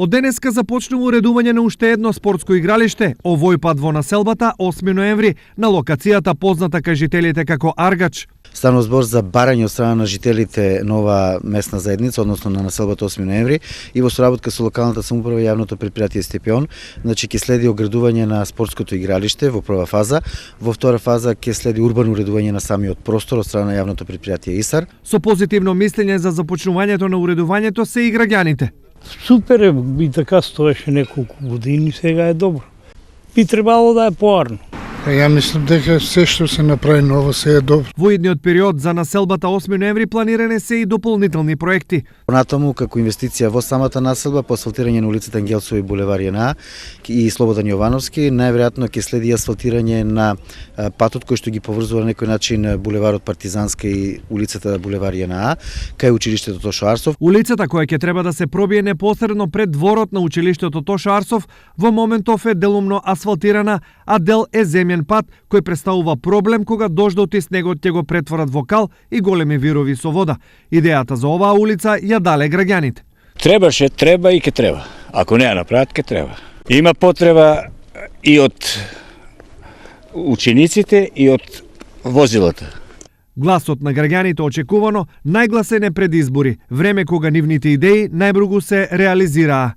Од денеска започнува уредување на уште едно спортско игралиште, овој пат во населбата 8 ноември, на локацијата позната кај жителите како Аргач. Станува збор за барање од страна на жителите на ова местна заедница, односно на населбата 8 ноември, и во соработка со локалната самоуправа и јавното предпријатие Степион, значи ќе следи оградување на спортското игралиште во прва фаза, во втора фаза ќе следи урбано уредување на самиот простор од страна на јавното предпријатие ИСАР. Со позитивно мислење за започнувањето на уредувањето се и граѓаните. Супер е, и така стоеше неколку години, сега е добро. Би требало да е поарно. Ја мислам дека се што се направи ново се е добро. Во идниот период за населбата 8 ноември планиране се и дополнителни проекти. Понатаму како инвестиција во самата населба по асфалтирање на улицата Ангелсово и булевар Јана и Слободан Јовановски, најверојатно ќе следи асфалтирање на патот кој што ги поврзува на некој начин булеварот Партизанска и улицата булевар Јана кај училиштето Тошо Арсов. Улицата која ќе треба да се пробие непосредно пред дворот на училиштето Тошо Арсов во моментов е делумно асфалтирана, а дел е земјен пат кој представува проблем кога дождот и снегот ќе го претворат во кал и големи вирови со вода. Идејата за оваа улица ја дале граѓаните. Требаше, треба и ке треба. Ако не ја направат, ке треба. Има потреба и од учениците и од возилата. Гласот на граѓаните очекувано најгласен е пред избори, време кога нивните идеи најбргу се реализираа.